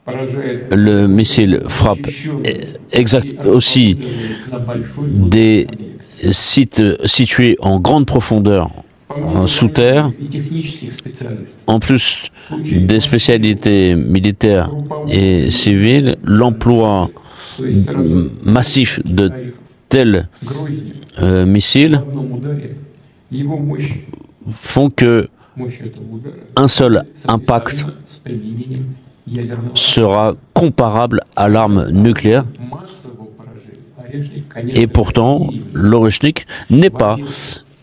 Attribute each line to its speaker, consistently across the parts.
Speaker 1: Le missile frappe aussi des sites situés en grande profondeur sous terre, en plus des spécialités militaires et civiles. L'emploi massif de tels missiles font que un seul impact sera comparable à l'arme nucléaire. Et pourtant, l'Oruchnik n'est pas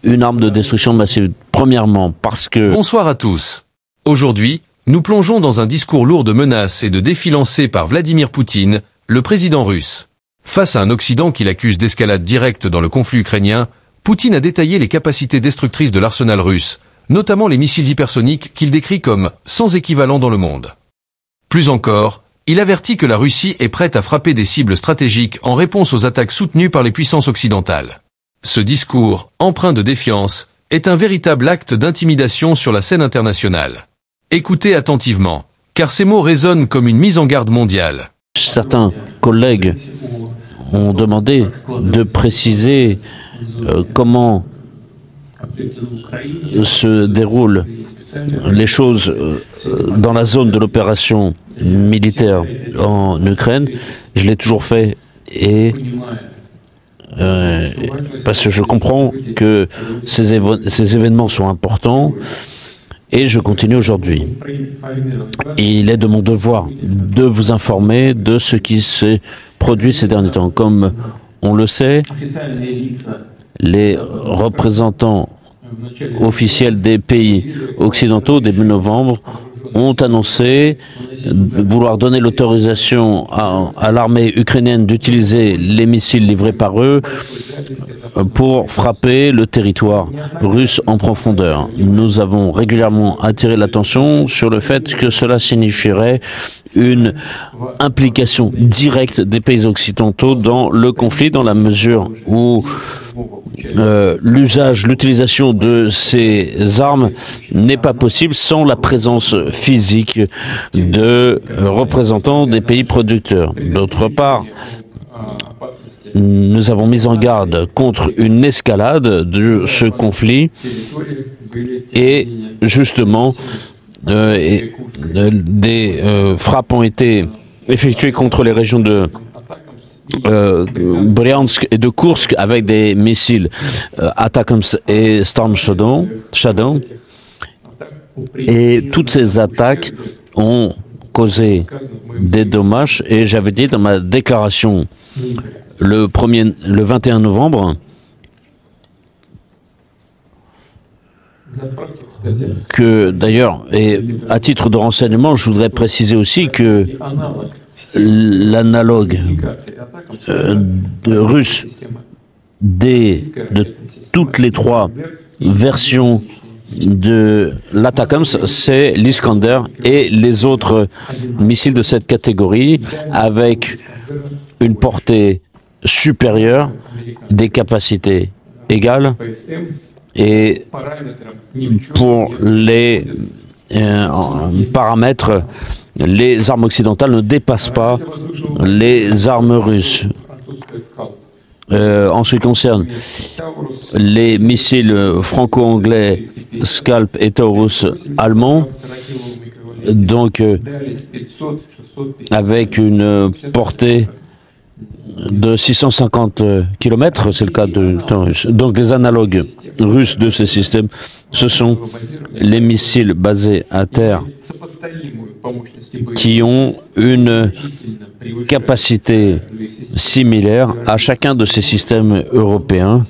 Speaker 1: une arme de destruction massive. Premièrement, parce que...
Speaker 2: Bonsoir à tous. Aujourd'hui, nous plongeons dans un discours lourd de menaces et de défis lancés par Vladimir Poutine, le président russe. Face à un Occident qui l'accuse d'escalade directe dans le conflit ukrainien, Poutine a détaillé les capacités destructrices de l'arsenal russe, notamment les missiles hypersoniques qu'il décrit comme sans équivalent dans le monde. Plus encore, il avertit que la Russie est prête à frapper des cibles stratégiques en réponse aux attaques soutenues par les puissances occidentales. Ce discours, empreint de défiance, est un véritable acte d'intimidation sur la scène internationale. Écoutez attentivement, car ces mots résonnent comme une mise en garde mondiale.
Speaker 1: Certains collègues ont demandé de préciser comment se déroulent les choses dans la zone de l'opération militaire en Ukraine. Je l'ai toujours fait et parce que je comprends que ces événements sont importants et je continue aujourd'hui. Il est de mon devoir de vous informer de ce qui s'est produit ces derniers temps. Comme on le sait, les représentants officiels des pays occidentaux, début novembre, ont annoncé vouloir donner l'autorisation à l'armée ukrainienne d'utiliser les missiles livrés par eux pour frapper le territoire russe en profondeur. Nous avons régulièrement attiré l'attention sur le fait que cela signifierait une implication directe des pays occidentaux dans le conflit, dans la mesure où l'utilisation de ces armes n'est pas possible sans la présence physique de représentants des pays producteurs. D'autre part, nous avons mis en garde contre une escalade de ce conflit et justement des frappes ont été effectuées contre les régions de Bryansk et de Kursk avec des missiles ATACMS et Storm Shadow. Et toutes ces attaques ont causé des dommages et j'avais dit dans ma déclaration le 21 novembre que d'ailleurs, et à titre de renseignement, je voudrais préciser aussi que l'analogue russe de toutes les trois versions de l'ATACMS, c'est l'Iskander et les autres missiles de cette catégorie avec une portée supérieure, des capacités égales et pour les paramètres, les armes occidentales ne dépassent pas les armes russes. En ce qui concerne les missiles franco-anglais Scalp et Taurus allemands, donc avec une portée de 650 km, c'est le cas de Taurus. Donc les analogues russes de ces systèmes, ce sont les missiles basés à terre qui ont une capacité similaire à chacun de ces systèmes européens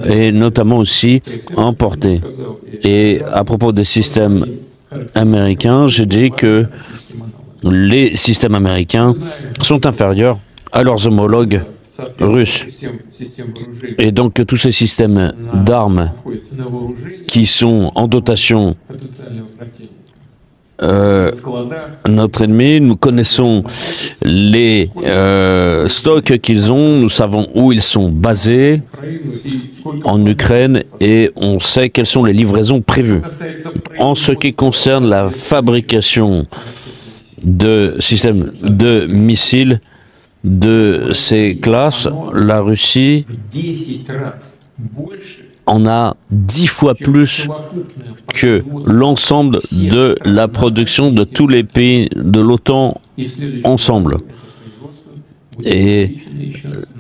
Speaker 1: et notamment aussi en portée. Et à propos des systèmes américains, j'ai dit que les systèmes américains sont inférieurs à leurs homologues russes. Et donc tous ces systèmes d'armes qui sont en dotation notre ennemi, nous connaissons les stocks qu'ils ont, nous savons où ils sont basés en Ukraine et on sait quelles sont les livraisons prévues. En ce qui concerne la fabrication de systèmes de missiles de ces classes, la Russie en a 10 fois plus que l'ensemble de la production de tous les pays de l'OTAN ensemble. Et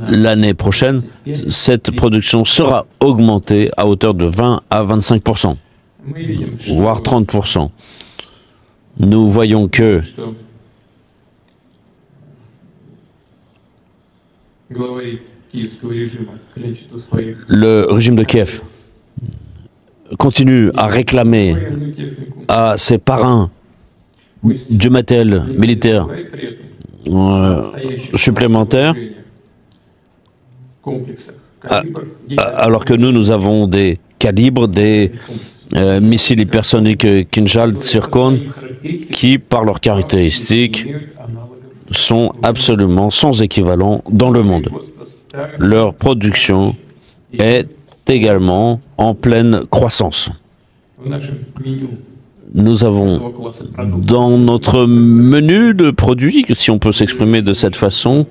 Speaker 1: l'année prochaine, cette production sera augmentée à hauteur de 20 à 25%, voire 30%. Nous voyons que le régime de Kiev continue à réclamer à ses parrains du matériel militaire supplémentaire, alors que nous avons des calibres, des missiles hypersoniques Kinjal, Zircon, qui, par leurs caractéristiques, sont absolument sans équivalent dans le monde. Leur production est également en pleine croissance. Nous avons dans notre menu de produits, si on peut s'exprimer de cette façon,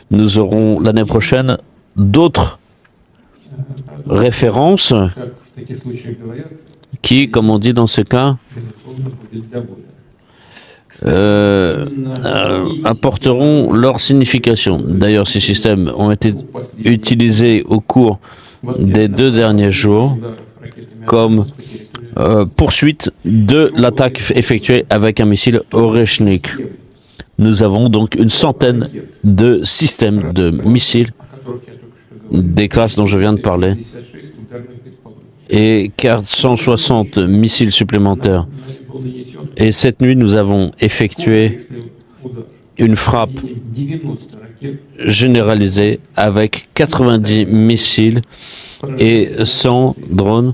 Speaker 1: nous aurons l'année prochaine d'autres références qui, comme on dit dans ce cas, apporteront leur signification. D'ailleurs, ces systèmes ont été utilisés au cours des 2 derniers jours comme poursuite de l'attaque effectuée avec un missile Oreshnik. Nous avons donc une centaine de systèmes de missiles des classes dont je viens de parler et 460 missiles supplémentaires. Et cette nuit, nous avons effectué une frappe généralisée avec 90 missiles et 100 drones.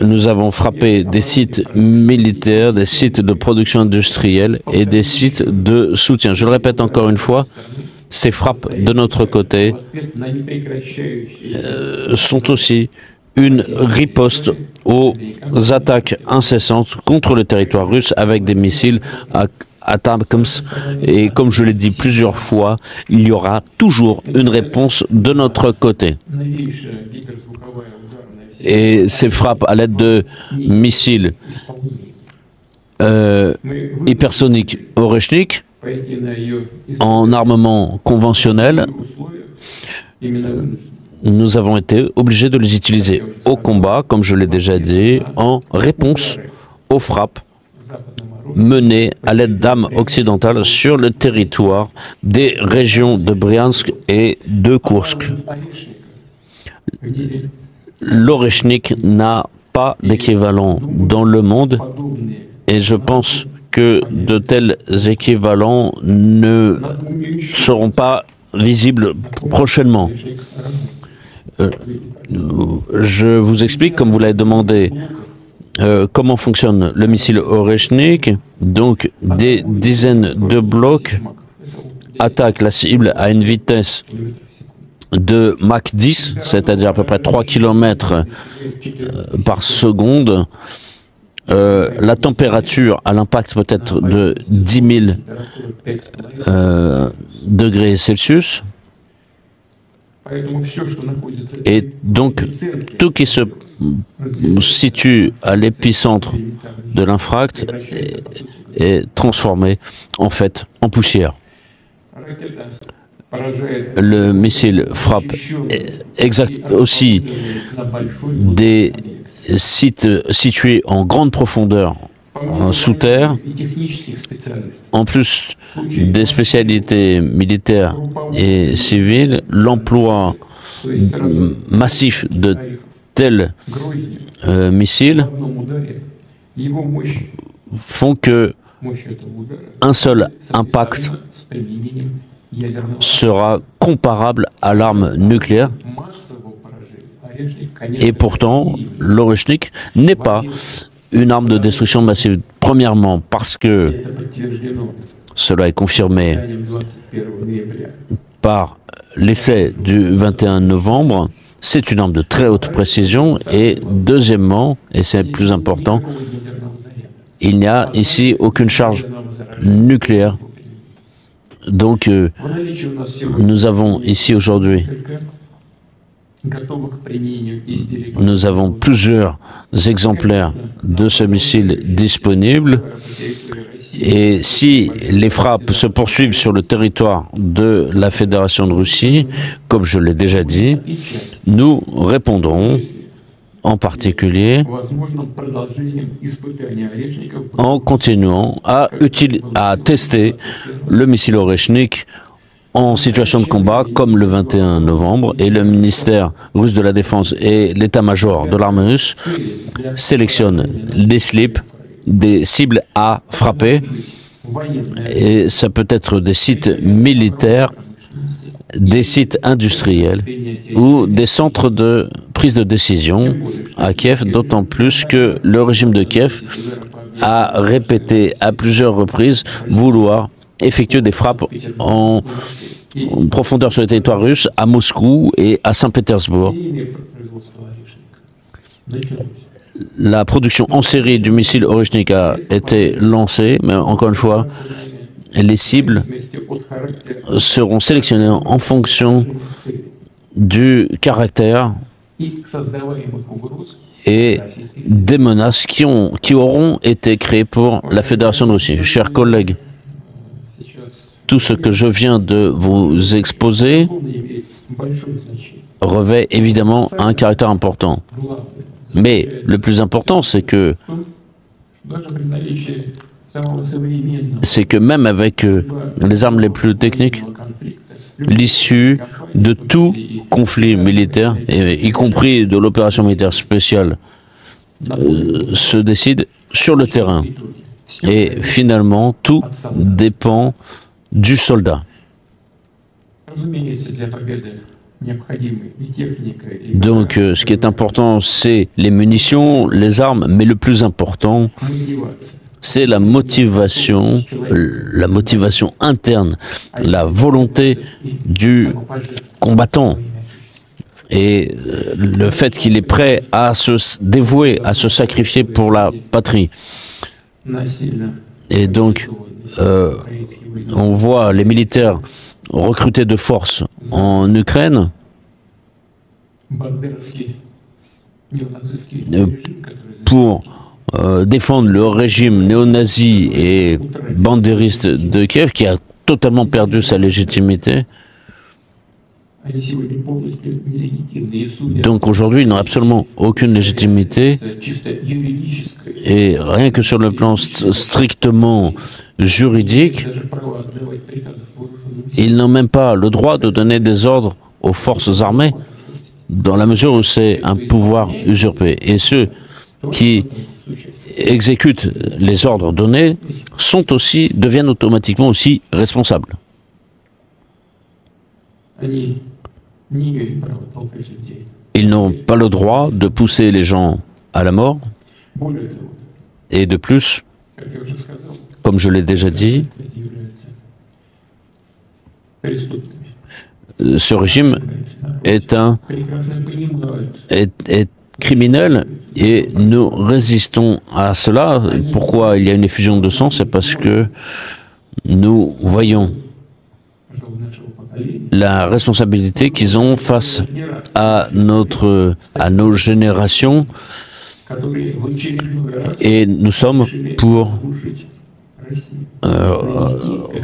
Speaker 1: Nous avons frappé des sites militaires, des sites de production industrielle et des sites de soutien. Je le répète encore une fois, ces frappes de notre côté sont aussi une riposte aux attaques incessantes contre le territoire russe avec des missiles ATACMS. Et comme je l'ai dit plusieurs fois, il y aura toujours une réponse de notre côté. Et ces frappes à l'aide de missiles hypersoniques Oreshnik en armement conventionnel, nous avons été obligés de les utiliser au combat, comme je l'ai déjà dit, en réponse aux frappes menées à l'aide d'armes occidentales sur le territoire des régions de Bryansk et de Koursk. L'Oreshnik n'a pas d'équivalent dans le monde et je pense que de tels équivalents ne seront pas visibles prochainement. Je vous explique, comme vous l'avez demandé, comment fonctionne le missile Oreshnik. Donc, des dizaines de blocs attaquent la cible à une vitesse de Mach 10, c'est-à-dire à peu près 3 km par seconde. La température à l'impact peut être de 10 000 degrés Celsius. Et donc, tout qui se situe à l'épicentre de l'infarct est transformé, en fait, en poussière. Le missile frappe aussi des sites situés en grande profondeur sous terre, en plus des spécialités militaires et civiles. L'emploi massif de tels missiles font que un seul impact sera comparable à l'arme nucléaire. Et pourtant, l'Oreshnik n'est pas une arme de destruction massive. Premièrement, parce que cela est confirmé par l'essai du 21 novembre, c'est une arme de très haute précision. Et deuxièmement, et c'est le plus important, il n'y a ici aucune charge nucléaire. Donc, nous avons ici aujourd'hui, nous avons plusieurs exemplaires de ce missile disponibles. Et si les frappes se poursuivent sur le territoire de la Fédération de Russie, comme je l'ai déjà dit, nous répondrons en particulier en continuant à tester le missile Oreshnik en situation de combat, comme le 21 novembre, et le ministère russe de la Défense et l'état-major de l'armée russe sélectionnent des cibles à frapper, et ça peut être des sites militaires, des sites industriels ou des centres de prise de décision à Kiev, d'autant plus que le régime de Kiev a répété à plusieurs reprises vouloir effectuer des frappes en profondeur sur le territoire russe, à Moscou et à Saint-Pétersbourg. La production en série du missile Oreshnik a été lancée, mais encore une fois, les cibles seront sélectionnées en fonction du caractère et des menaces qui auront été créées pour la Fédération de Russie. Chers collègues, tout ce que je viens de vous exposer revêt évidemment un caractère important. Mais le plus important, c'est que même avec les armes les plus techniques, l'issue de tout conflit militaire, y compris de l'opération militaire spéciale, se décide sur le terrain. Et finalement, tout dépend du soldat. Donc, ce qui est important, c'est les munitions, les armes, mais le plus important, c'est la motivation interne, la volonté du combattant et le fait qu'il est prêt à se dévouer, à se sacrifier pour la patrie. Et donc, on voit les militaires recrutés de force en Ukraine pour défendre le régime néo-nazi et bandériste de Kiev, qui a totalement perdu sa légitimité. Donc aujourd'hui, ils n'ont absolument aucune légitimité, et rien que sur le plan strictement juridique, ils n'ont même pas le droit de donner des ordres aux forces armées, dans la mesure où c'est un pouvoir usurpé. Et ceux qui exécutent les ordres donnés deviennent automatiquement aussi responsables. Ils n'ont pas le droit de pousser les gens à la mort. Et de plus, comme je l'ai déjà dit, ce régime est criminel et nous résistons à cela. Pourquoi il y a une effusion de sang? C'est parce que nous voyons la responsabilité qu'ils ont face à nos générations, et nous sommes pour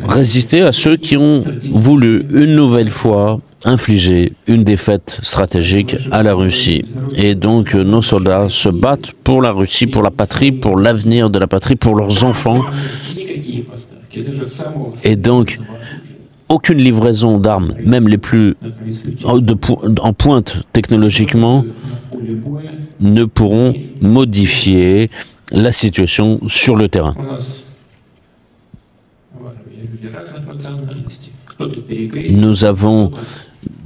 Speaker 1: résister à ceux qui ont voulu une nouvelle fois infliger une défaite stratégique à la Russie. Et donc nos soldats se battent pour la Russie, pour la patrie, pour l'avenir de la patrie, pour leurs enfants. Et donc aucune livraison d'armes, même les plus en pointe technologiquement, ne pourront modifier la situation sur le terrain. Nous avons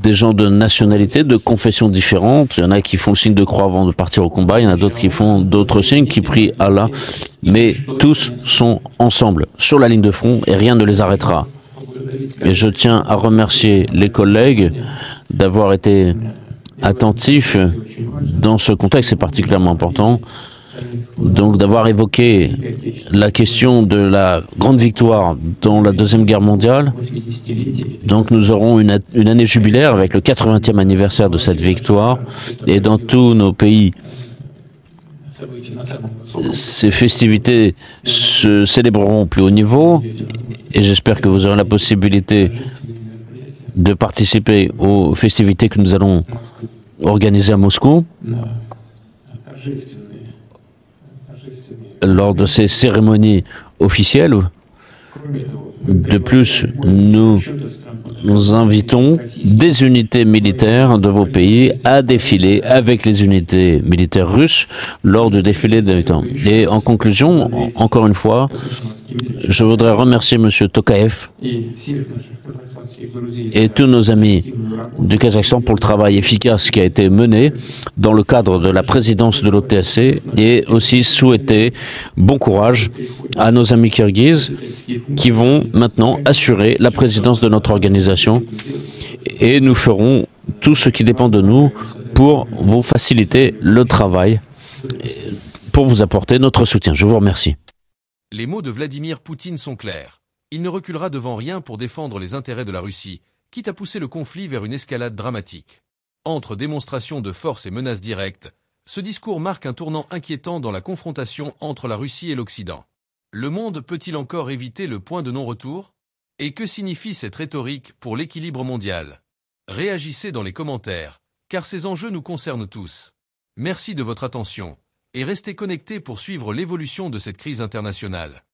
Speaker 1: des gens de nationalités, de confessions différentes. Il y en a qui font le signe de croix avant de partir au combat, il y en a d'autres qui font d'autres signes, qui prient Allah, mais tous sont ensemble, sur la ligne de front, et rien ne les arrêtera. Et je tiens à remercier les collègues d'avoir été attentifs dans ce contexte, c'est particulièrement important. donc d'avoir évoqué la question de la grande victoire dans la Deuxième Guerre mondiale. Donc nous aurons une année jubilaire avec le 80e anniversaire de cette victoire. Et dans tous nos pays, ces festivités se célébreront au plus haut niveau. Et j'espère que vous aurez la possibilité de participer aux festivités que nous allons organiser à Moscou. Lors de ces cérémonies officielles. De plus, nous invitons des unités militaires de vos pays à défiler avec les unités militaires russes lors du défilé de l'OTAN. Et en conclusion, encore une fois, je voudrais remercier M. Tokayev et tous nos amis du Kazakhstan pour le travail efficace qui a été mené dans le cadre de la présidence de l'OTSC et aussi souhaiter bon courage à nos amis kirghizes qui vont maintenant assurer la présidence de notre organisation et nous ferons tout ce qui dépend de nous pour vous faciliter le travail, pour vous apporter notre soutien. Je vous remercie.
Speaker 2: Les mots de Vladimir Poutine sont clairs. Il ne reculera devant rien pour défendre les intérêts de la Russie, quitte à pousser le conflit vers une escalade dramatique. Entre démonstrations de force et menaces directes, ce discours marque un tournant inquiétant dans la confrontation entre la Russie et l'Occident. Le monde peut-il encore éviter le point de non-retour? Et que signifie cette rhétorique pour l'équilibre mondial? Réagissez dans les commentaires, car ces enjeux nous concernent tous. Merci de votre attention, et restez connectés pour suivre l'évolution de cette crise internationale.